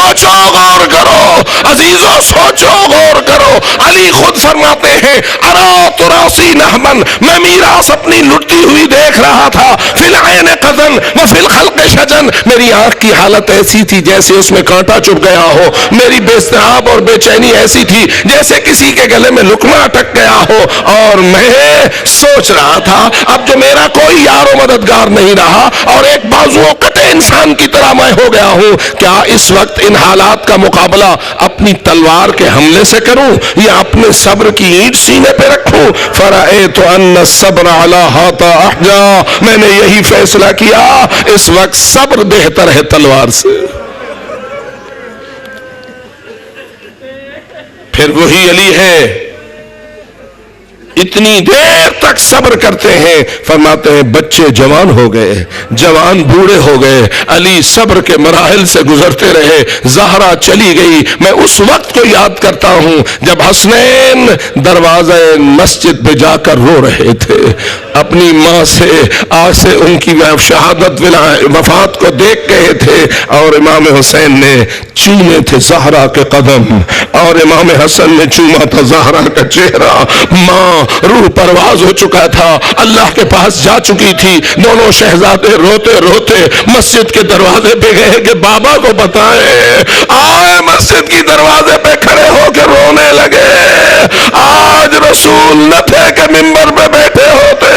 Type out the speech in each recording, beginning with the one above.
سوچو غور کرو عزیزو، سوچو غور کرو۔ علی خود فرماتے ہیں ارا تراسی نہمن، میں میراث اپنی لٹتی ہوئی دیکھ رہا تھا، فی العین قذن و فی الخلق شجن، میری آنکھ کی حالت ایسی تھی جیسے اس میں کانٹا چبھ گیا ہو، میری بے اضطراب اور بے چینی ایسی تھی جیسے کسی کے گلے میں لقمہ اٹک گیا ہو، اور میں سوچ رہا تھا اب جو میرا کوئی یار و مددگار نہیں رہا اور ایک بازو قطع انسان کی طرح میں ہو گیا ہوں، کیا اس وقت ان حالات کا مقابلہ اپنی تلوار کے حملے سے کروں یا اپنے صبر کی اینٹ سینے پہ رکھوں؟ فرأیت ان الصبر علی ہاتھ احجا، میں نے یہی فیصلہ کیا اس وقت صبر بہتر ہے تلوار سے۔ پھر وہی علی ہے اتنی دیر تک صبر کرتے ہیں، فرماتے ہیں بچے جوان ہو گئے، جوان بوڑھے ہو گئے، علی صبر کے مراحل سے گزرتے رہے، زہرا چلی گئی۔ میں اس وقت کو یاد کرتا ہوں جب حسنین دروازے مسجد پہ جا کر رو رہے تھے، اپنی ماں سے آج سے ان کی شہادت وفات کو دیکھ گئے تھے، اور امام حسین نے چومے تھے زہرا کے قدم، اور امام حسن نے چوما تھا زہرا کا چہرہ۔ ماں روح پرواز ہو چکا تھا، اللہ کے پاس جا چکی تھی، دونوں شہزادے روتے روتے مسجد کے دروازے پہ گئے کہ بابا کو بتائیں، آئے مسجد کی دروازے پہ کھڑے ہو کے رونے لگے۔ آج رسول نہ تھے کہ ممبر پہ بیٹھے ہوتے،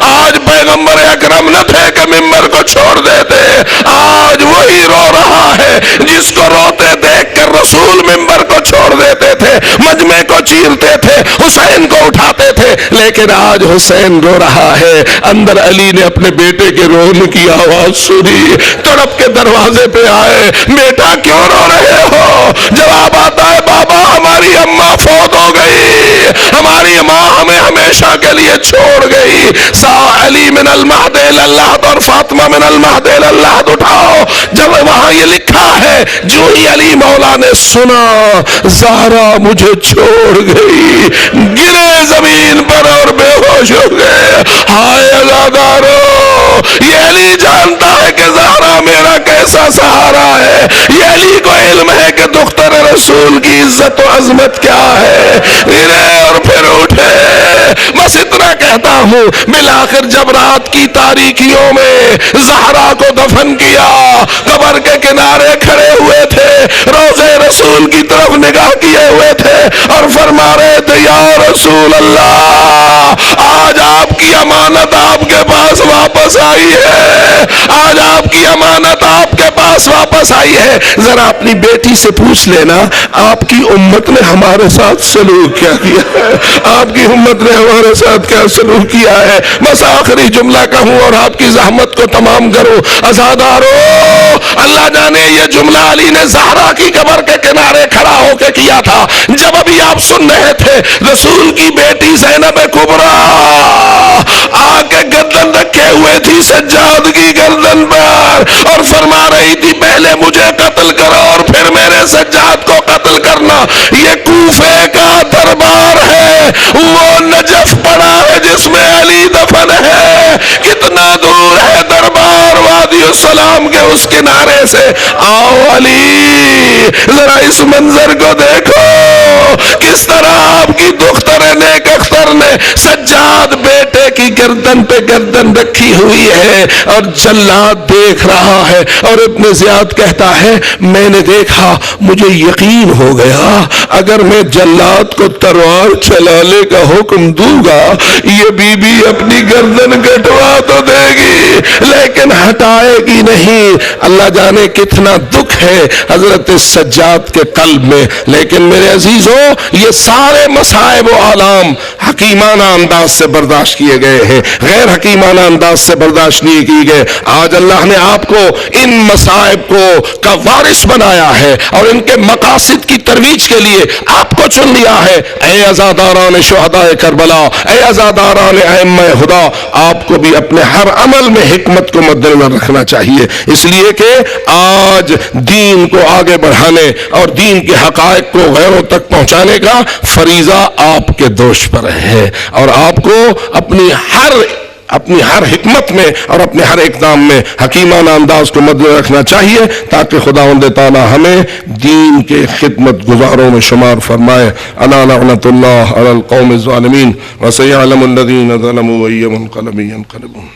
آج پیغمبر اکرم نہ تھے کہ ممبر کو چھوڑ دیتے، آج وہی رو رہا ہے جس کو روتے دیکھ کر رسول ممبر کو چھوڑ دیتے تھے، مجمع کو چیرتے تھے، حسین کو اٹھاتے تھے، لیکن آج حسین رو رہا ہے۔ اندر علی نے اپنے بیٹے کے رونے کی آواز سنی، تڑپ کے دروازے پہ آئے، بیٹا کیوں رو رہے ہو؟ جواب آتا ہے بابا ہماری اماں فوت ہو گئی، ہماری ماں ہمیں ہمیشہ کے لیے چھوڑ گئی۔ سا علی من المہد اللہ اور فاطمہ من المہد اللہ اٹھاؤ، جب وہاں یہ لکھا ہے جو ہی علی مولا نے سنا زہرا مجھے چھوڑ گئی، گرے زمین پر اور بے ہوش ہو گئے۔ ہائے عزادارو، یہ علی جانتا ہے کہ زہرا میرا کیسا سہارا ہے، یہ علی کو علم ہے کہ دختر رسول کی عزت و عظمت کیا ہے۔ گرے اور پھر اٹھے۔ بس اتنا کہتا ہوں، بالآخر جب رات کی تاریکیوں میں زہرا کو دفن کیا، قبر کے کنارے کھڑے ہوئے تھے، روضے رسول کی طرف نگاہ کیے ہوئے تھے اور فرما رہے تھے یا رسول اللہ، آج آپ کی امانت آپ کے پاس واپس آئی ہے، آج آپ کی امانت آپ کے پاس واپس آئی ہے۔ ذرا اپنی بیٹی سے پوچھ لینا آپ کی امت نے ہمارے ساتھ سلوک کیا کیا ہے، آپ کی امت نے ہمارے ساتھ کیا سلوک کیا ہے۔ بس آخری جملہ کہوں اور آپ کی زحمت کو تمام کروں، عزادارو اللہ جانے یہ جملہ علی نے زہرا کی قبر کے کنارے کھڑا ہو کے کیا تھا جب ابھی آپ سن رہے تھے رسول کی بیٹی زینب کبریٰ آ کے گردن رکھے ہوئے تھی سجاد کی گردن پر اور فرما رہی تھی پہلے مجھے قتل کرو اور پھر میرے سجاد کو قتل کرنا۔ یہ کوفے کا دربار ہے، وہ نجف پڑا ہے جس میں علی دفن ہے، کتنا دور ہے دربار وادی السلام کے اس کنارے سے۔ آؤ علی ذرا اس منظر کو دیکھو، کس طرح آپ کی دختر نیک اختر نے سجاد بیٹے کی گردن پہ گردن رکھی ہوئی ہے اور جلاد دیکھ رہا ہے، اور ابن زیاد کہتا ہے میں نے دیکھا مجھے یقین ہو گیا اگر میں جلاد کو تلوار چلانے کا حکم دوں گا یہ بی بی اپنی گردن کٹوا تو دے گی لیکن ہٹائے گی نہیں۔ اللہ جانے کتنا دکھ ہے حضرت سجاد کے قلب میں، لیکن میرے عزیزوں یہ سارے مصائب و آلام حکیمانہ انداز سے برداشت کیے گئے ہیں، غیر حکیمانہ انداز سے برداشت نہیں کی گئے۔ آج اللہ نے آپ کو ان مصائب کو کا وارث بنایا ہے اور ان کے مقاصد کی ترویج کے لیے آپ کو چن لیا ہے۔ اے عزاداران شہداء کربلا، اے عزاداران ائمہ خدا، آپ کو بھی اپنے ہر عمل میں حکمت کو مد نظر رکھنا چاہیے، اس لیے کہ آج دین کو آگے بڑھانے اور دین کے حقائق کو غیروں تک پہنچانے کا فریضہ آپ کے دوش پر ہے، اور آپ کو اپنی ہر اپنی ہر حکمت میں اور اپنے ہر اقدام میں حکیمانہ انداز کو مد رکھنا چاہیے تاکہ خداوند تعالی ہمیں دین کے خدمت گزاروں میں شمار فرمائے. الا لعنت اللہ علی القوم الظالمین وسيعلم الذين ظلموا أي منقلب ينقلبون.